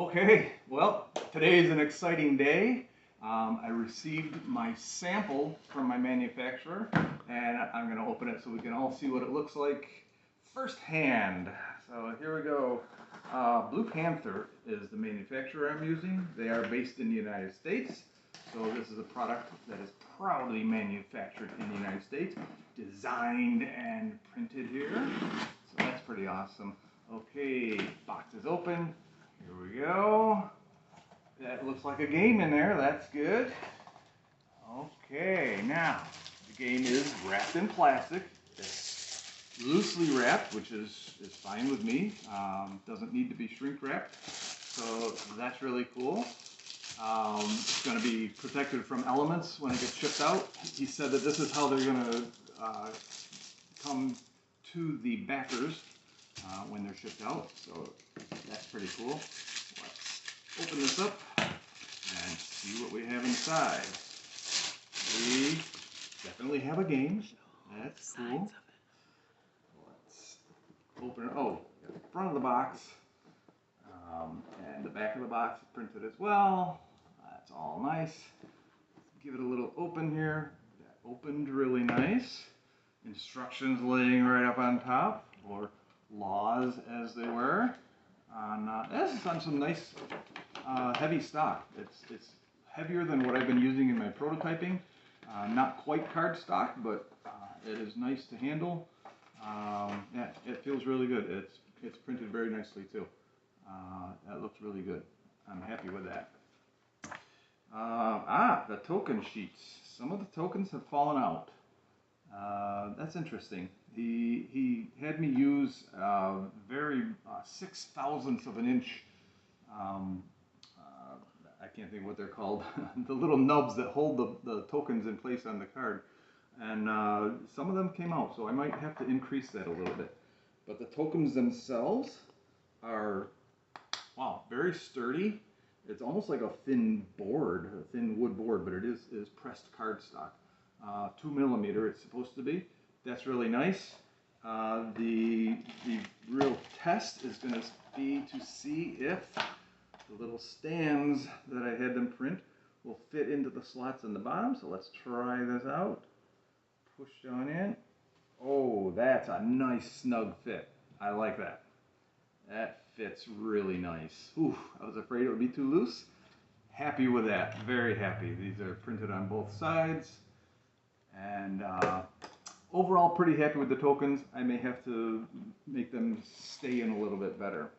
Okay, well, today is an exciting day. I received my sample from my manufacturer, and I'm going to open it so we can all see what it looks like firsthand. So here we go. Blue Panther is the manufacturer I'm using. They are based in the United States. So this is a product that is proudly manufactured in the United States, designed and printed here. So that's pretty awesome. Okay, box is open. Here we go. That looks like a game in there. That's good. Okay, now the game is wrapped in plastic. It's loosely wrapped, which is fine with me. Doesn't need to be shrink wrapped. So that's really cool. It's going to be protected from elements when it gets shipped out. He said that this is how they're going to come to the backers when they're shipped out. So that's pretty cool. Let's open this up and see what we have inside. We definitely have a game. That's cool. Let's open it. Oh, the front of the box and the back of the box is printed as well. That's all nice. Give it a little open here. That opened really nice. Instructions laying right up on top, or laws as they were. This is on some nice heavy stock. It's heavier than what I've been using in my prototyping. Not quite card stock, but it is nice to handle. Yeah, it feels really good. It's printed very nicely too. That looks really good. I'm happy with that. The token sheets. Some of the tokens have fallen out. That's interesting. He had me use very 6/1000th of an inch. I can't think what they're called. The little nubs that hold the tokens in place on the card. And some of them came out, so I might have to increase that a little bit. But the tokens themselves are, wow, very sturdy. It's almost like a thin board, a thin wood board, but it is pressed cardstock. 2mm it's supposed to be. That's really nice. The real test is going to be to see if the little stands that I had them print will fit into the slots in the bottom. So let's try this out. Push down in. Oh, that's a nice snug fit. I like that. That fits really nice. Ooh, I was afraid it would be too loose. Happy with that. Very happy. These are printed on both sides. And overall, pretty happy with the tokens. I may have to make them stay in a little bit better.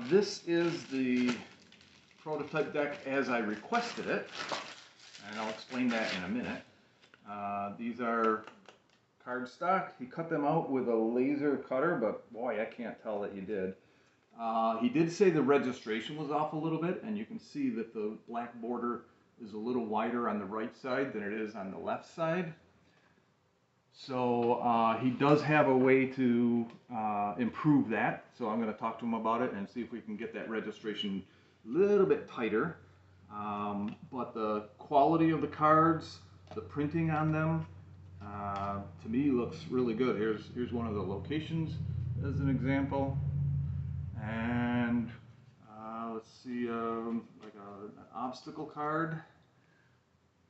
This is the prototype deck as I requested it, and I'll explain that in a minute. These are cardstock. He cut them out with a laser cutter, but boy, I can't tell that he did. He did say the registration was off a little bit, and you can see that the black border is a little wider on the right side than it is on the left side. So he does have a way to improve that. So I'm going to talk to him about it and see if we can get that registration a little bit tighter. But the quality of the cards, the printing on them, to me looks really good. Here's one of the locations as an example. And let's see, like an obstacle card.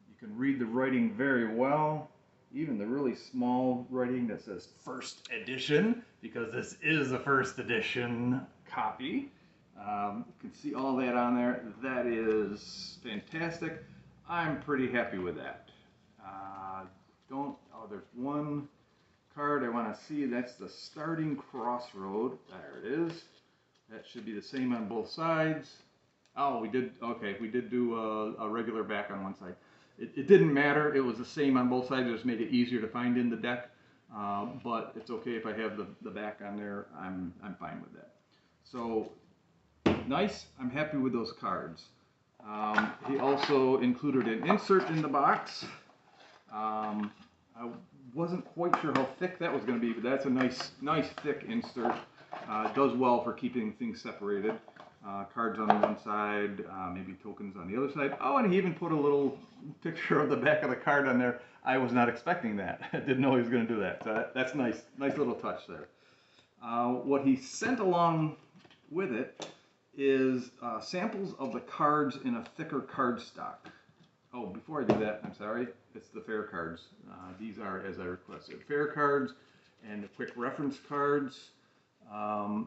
You can read the writing very well. Even the really small writing that says first edition, because this is a first edition copy. You can see all that on there. That is fantastic. I'm pretty happy with that. There's one card I want to see. That's the starting crossroad. There it is. That should be the same on both sides. Oh, we did do a regular back on one side. It didn't matter. It was the same on both sides. It just made it easier to find in the deck. But it's okay if I have the back on there. I'm fine with that. So nice. I'm happy with those cards. He also included an insert in the box. I wasn't quite sure how thick that was going to be, but that's a nice thick insert. It does well for keeping things separated. Cards on the one side, maybe tokens on the other side. Oh, and he even put a little picture of the back of the card on there. I was not expecting that. I didn't know he was going to do that. So that's nice little touch there. What he sent along with it is samples of the cards in a thicker cardstock. Oh, before I do that, I'm sorry, it's the fair cards. These are as I requested. Fair cards and the quick reference cards.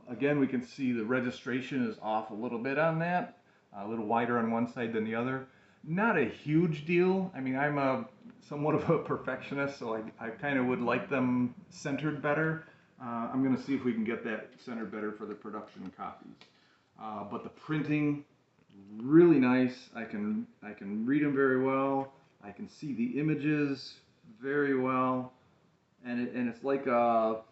Again, we can see the registration is off a little bit on that, a little wider on one side than the other. Not a huge deal. I mean, I'm somewhat of a perfectionist, so I kind of would like them centered better. I'm going to see if we can get that centered better for the production copies. But the printing, really nice. I can read them very well. I can see the images very well, and it's like a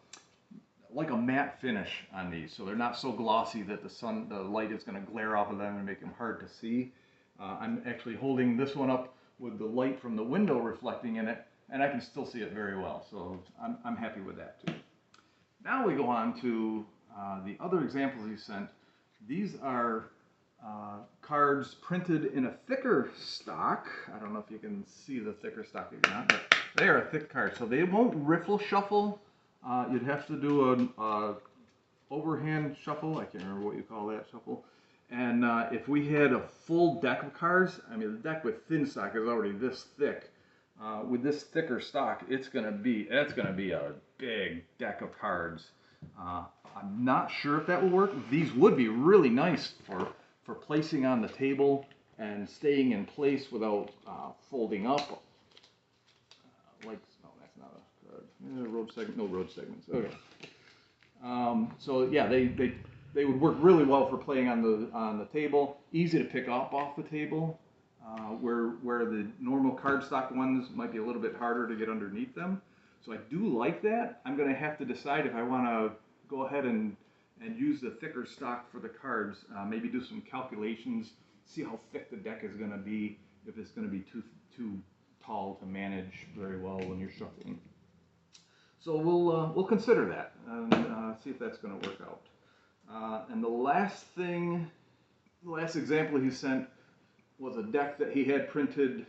matte finish on these, so they're not so glossy that the light is going to glare off of them and make them hard to see. I'm actually holding this one up with the light from the window reflecting in it, and I can still see it very well, so I'm happy with that too. Now we go on to the other examples he sent. These are cards printed in a thicker stock. I don't know if you can see the thicker stock or not, but they are a thick card, so they won't riffle shuffle. You'd have to do an overhand shuffle. I can't remember what you call that shuffle. And if we had a full deck of cards, I mean, the deck with thin stock is already this thick. With this thicker stock, it's gonna be a big deck of cards. I'm not sure if that will work. These would be really nice for placing on the table and staying in place without folding up. No, that's not a card. Road segment, no road segments. Okay. So yeah, they would work really well for playing on the table. Easy to pick up off the table. Where the normal cardstock ones might be a little bit harder to get underneath them. So I do like that. I'm going to have to decide if I want to go ahead and use the thicker stock for the cards. Maybe do some calculations, see how thick the deck is going to be, if it's going to be too tall to manage very well when you're shuffling. So we'll consider that and see if that's going to work out. And the last example he sent was a deck that he had printed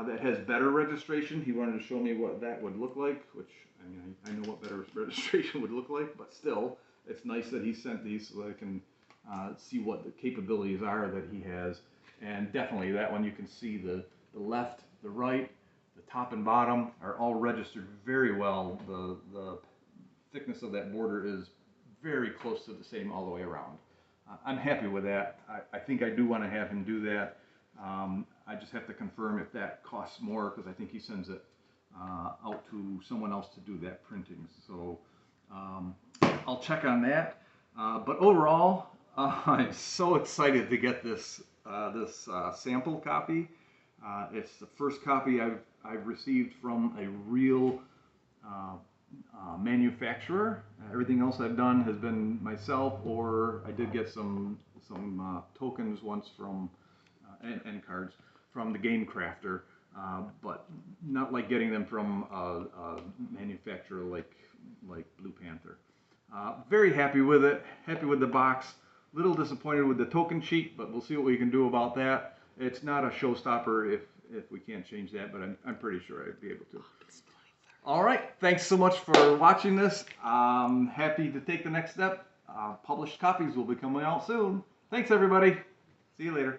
that has better registration. He wanted to show me what that would look like, which I mean, I know what better registration would look like, but still, it's nice that he sent these so that I can see what the capabilities are that he has. And definitely that one, you can see the left, the right, the top and bottom are all registered very well. The thickness of that border is very close to the same all the way around. I'm happy with that. I think I do want to have him do that. I just have to confirm if that costs more, because I think he sends it out to someone else to do that printing. So I'll check on that. But overall, I'm so excited to get this sample copy. It's the first copy I've received from a real manufacturer. Everything else I've done has been myself, or I did get some tokens once from end cards from the Game Crafter, but not like getting them from a manufacturer like Blue Panther. Very happy with it. Happy with the box. Little disappointed with the token sheet, but we'll see what we can do about that. It's not a showstopper if we can't change that, but I'm pretty sure I'd be able to. All right, thanks so much for watching this. I'm happy to take the next step. Published copies will be coming out soon. Thanks, everybody. See you later.